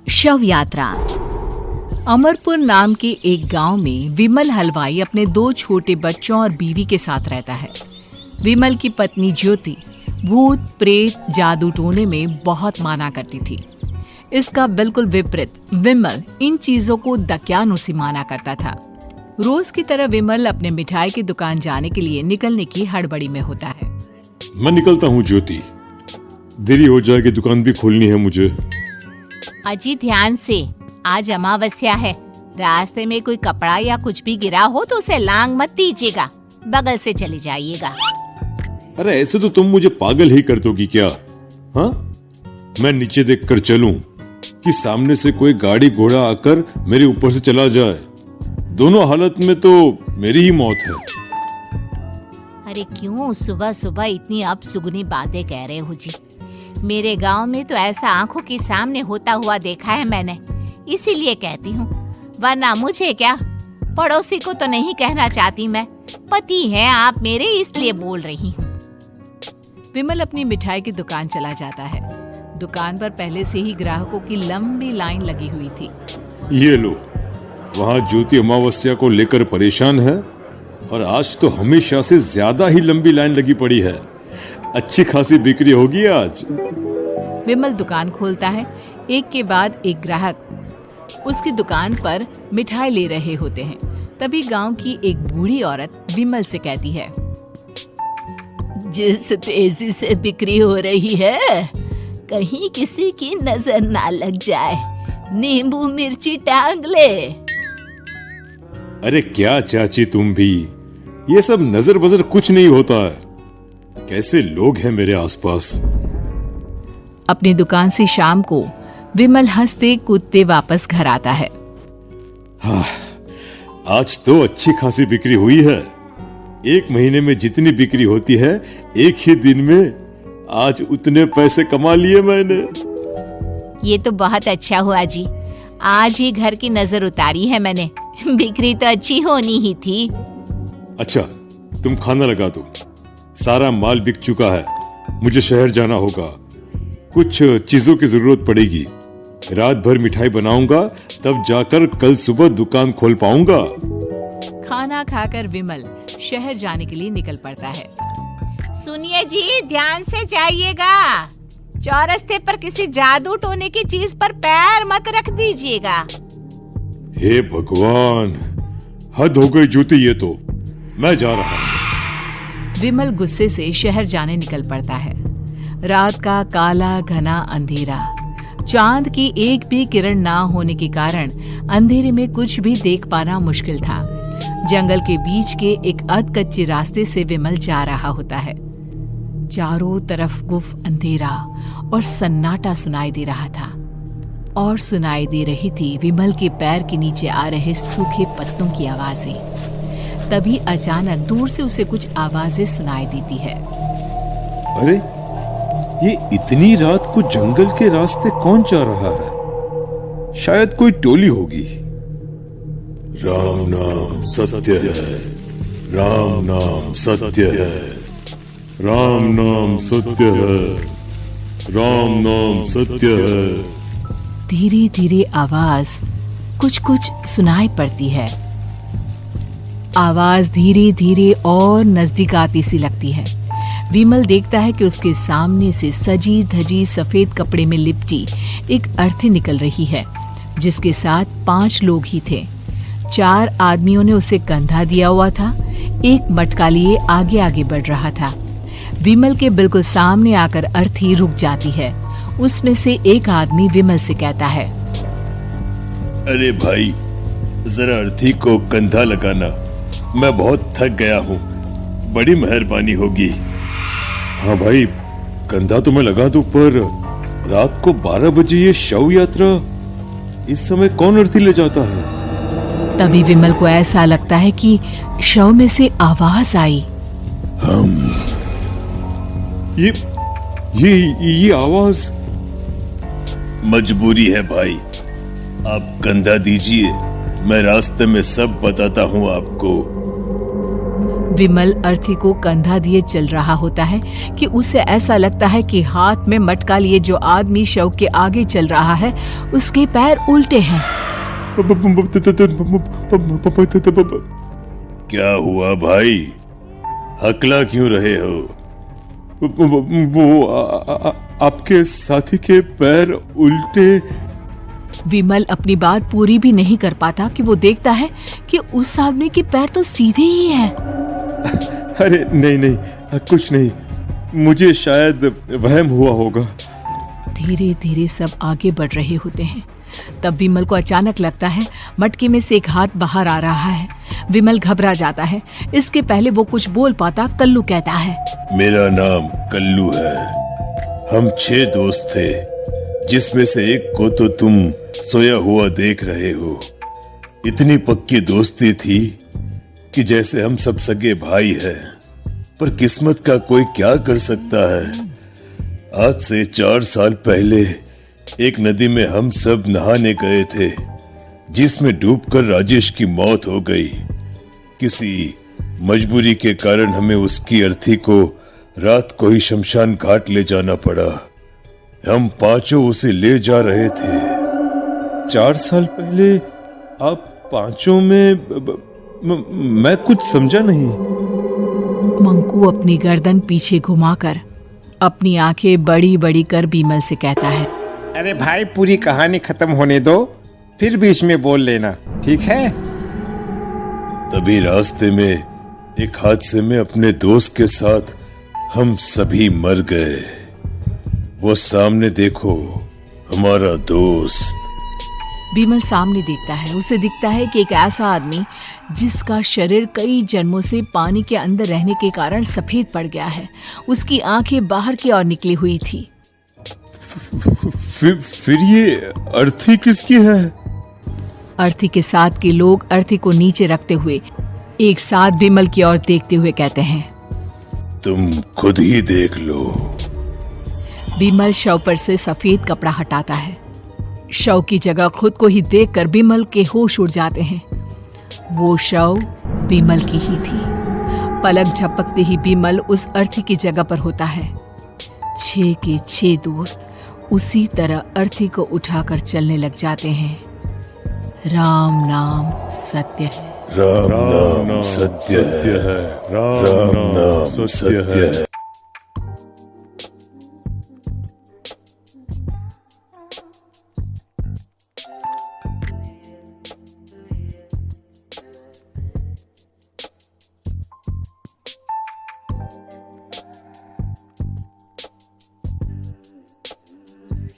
शव यात्रा। अमरपुर नाम के एक गांव में विमल हलवाई अपने 2 छोटे बच्चों और बीवी के साथ रहता है। विमल की पत्नी ज्योति भूत प्रेत जादू टोने में बहुत माना करती थी। इसका बिल्कुल विपरीत विमल इन चीजों को दकियानुसी माना करता था। रोज की तरह विमल अपने मिठाई की दुकान जाने के लिए निकलने की हड़बड़ी में होता है। मैं निकलता हूँ ज्योति, देरी हो जाएगी, दुकान भी खोलनी है मुझे। अजी ध्यान से, आज अमावस्या है। रास्ते में कोई कपड़ा या कुछ भी गिरा हो तो उसे लांग मत दीजिएगा, बगल से चले जाइएगा। अरे ऐसे तो तुम मुझे पागल ही कर दोगी क्या? हाँ, मैं नीचे देख कर चलूं कि सामने से कोई गाड़ी घोड़ा आकर मेरे ऊपर से चला जाए? दोनों हालत में तो मेरी ही मौत है। अरे क्यों सुबह सुबह इतनी अपसुगनी बातें कह रहे हो जी? मेरे गांव में तो ऐसा आंखों के सामने होता हुआ देखा है मैंने, इसीलिए कहती हूँ, वरना मुझे क्या, पड़ोसी को तो नहीं कहना चाहती मैं। पति हैं आप मेरे, इसलिए बोल रही हूँ। विमल अपनी मिठाई की दुकान चला जाता है। दुकान पर पहले से ही ग्राहकों की लंबी लाइन लगी हुई थी। ये लो, वहाँ ज्योति अमावस्या को लेकर परेशान है और आज तो हमेशा से ज्यादा ही लंबी लाइन लगी पड़ी है। अच्छी खासी बिक्री होगी आज। विमल दुकान खोलता है। एक के बाद एक ग्राहक उसकी दुकान पर मिठाई ले रहे होते हैं। तभी गांव की एक बूढ़ी औरत विमल से कहती है, जिस तेजी से बिक्री हो रही है, कहीं किसी की नजर ना लग जाए, नींबू मिर्ची टांग ले। अरे क्या चाची तुम भी, ये सब नजर बजर कुछ नहीं होता है। कैसे लोग हैं मेरे आसपास। अपनी दुकान से शाम को विमल हंसते कूदते वापस घर आता है। हाँ, आज तो अच्छी खासी बिक्री हुई है। 1 महीने में जितनी बिक्री होती है, एक ही दिन में आज उतने पैसे कमा लिए मैंने। ये तो बहुत अच्छा हुआ जी, आज ही घर की नजर उतारी है मैंने। बिक्री तो अच्छी होनी ही थी। अच्छा, तुम खाना लगा दो, सारा माल बिक चुका है। मुझे शहर जाना होगा, कुछ चीजों की जरूरत पड़ेगी। रात भर मिठाई बनाऊंगा, तब जाकर कल सुबह दुकान खोल पाऊंगा। खाना खाकर विमल शहर जाने के लिए निकल पड़ता है। सुनिए जी, ध्यान से जाइएगा। चौरस्ते पर किसी जादू टोने की चीज पर पैर मत रख दीजिएगा। हे भगवान, हद हो गई ज्योति, ये तो मैं जा रहा हूँ। विमल गुस्से से शहर जाने निकल पड़ता है। रात का काला घना अंधेरा, चांद की एक भी किरण ना होने के कारण अंधेरे में कुछ भी देख पाना मुश्किल था। जंगल के बीच के एक अधकच्चे रास्ते से विमल जा रहा होता है। चारों तरफ गुफ अंधेरा और सन्नाटा सुनाई दे रहा था, और सुनाई दे रही थी विमल के पैर के नीचे आ रहे सूखे पत्तों की आवाजें। तभी अचानक दूर से उसे कुछ आवाजें सुनाई देती है। अरे, ये इतनी रात को जंगल के रास्ते कौन जा रहा है? शायद कोई टोली होगी। राम नाम सत्य है, राम नाम सत्य है, राम नाम सत्य है, राम नाम सत्य है। धीरे धीरे आवाज कुछ कुछ सुनाई पड़ती है। आवाज धीरे धीरे और नजदीक आती सी लगती है। विमल देखता है कि उसके सामने से सजी धजी सफेद कपड़े में लिपटी एक अर्थी निकल रही है, जिसके साथ 5 लोग ही थे। 4 आदमियों ने उसे कंधा दिया हुआ था। एक मटका लिए आगे आगे बढ़ रहा था। विमल के बिल्कुल सामने आकर अर्थी रुक जाती है। उसमें से एक आदमी विमल से कहता है, अरे भाई, जरा अर्थी को कंधा लगाना, मैं बहुत थक गया हूँ, बड़ी मेहरबानी होगी। हाँ भाई, कंधा तो मैं लगा दूं, पर रात को 12 बजे ये शव यात्रा, इस समय कौन अर्थी ले जाता है? तभी विमल को ऐसा लगता है कि शव में से आवाज आई, ये आवाज। मजबूरी है भाई, आप कंधा दीजिए, मैं रास्ते में सब बताता हूँ आपको। विमल अर्थी को कंधा दिए चल रहा होता है कि उसे ऐसा लगता है कि हाथ में मटका लिए जो आदमी शव के आगे चल रहा है उसके पैर उल्टे हैं। क्या हुआ भाई, हकला क्यों रहे हो? वो आपके साथी के पैर उल्टे। विमल अपनी बात पूरी भी नहीं कर पाता कि वो देखता है कि उस आदमी के पैर तो सीधे ही हैं। अरे नहीं, कुछ नहीं, मुझे शायद वहम हुआ होगा। धीरे धीरे सब आगे बढ़ रहे होते हैं। तब विमल को अचानक लगता है मटके में से एक हाथ बाहर आ रहा है। विमल घबरा जाता है। इसके पहले वो कुछ बोल पाता, कल्लू कहता है, मेरा नाम कल्लू है। हम 6 दोस्त थे, जिसमें से एक को तो तुम सोया हुआ देख रहे हो। इतनी पक्की दोस्ती थी कि जैसे हम सब सगे भाई हैं। पर किस्मत का कोई क्या कर सकता है। आज से 4 साल पहले एक नदी में हम सब नहाने गए थे, जिसमें डूबकर राजेश की मौत हो गई। किसी मजबूरी के कारण हमें उसकी अर्थी को रात को ही शमशान घाट ले जाना पड़ा। हम 5 उसे ले जा रहे थे। 4 साल पहले आप 5 में मैं कुछ समझा नहीं। मंकू अपनी गर्दन पीछे घुमाकर अपनी आंखें बड़ी बड़ी कर विमल से कहता है, अरे भाई, पूरी कहानी खत्म होने दो, फिर बीच में बोल लेना, ठीक है? तभी रास्ते में एक हादसे में अपने दोस्त के साथ हम सभी मर गए। वो सामने देखो, हमारा दोस्त। विमल सामने देखता है। उसे दिखता है कि एक ऐसा आदमी जिसका शरीर कई जन्मों से पानी के अंदर रहने के कारण सफेद पड़ गया है। उसकी आंखें बाहर की ओर निकली हुई थी। फिर ये अर्थी किसकी है? अर्थी के साथ के लोग अर्थी को नीचे रखते हुए एक साथ विमल की ओर देखते हुए कहते हैं, तुम खुद ही देख लो। विमल शव पर से सफेद कपड़ा हटाता है। शव की जगह खुद को ही देखकर विमल के होश उड़ जाते हैं। वो शव विमल की ही थी। पलक झपकते ही विमल उस अर्थी की जगह पर होता है। 6 के 6 दोस्त उसी तरह अर्थी को उठाकर चलने लग जाते हैं। राम नाम सत्य है। राम नाम सत्य है। राम नाम सत्य है।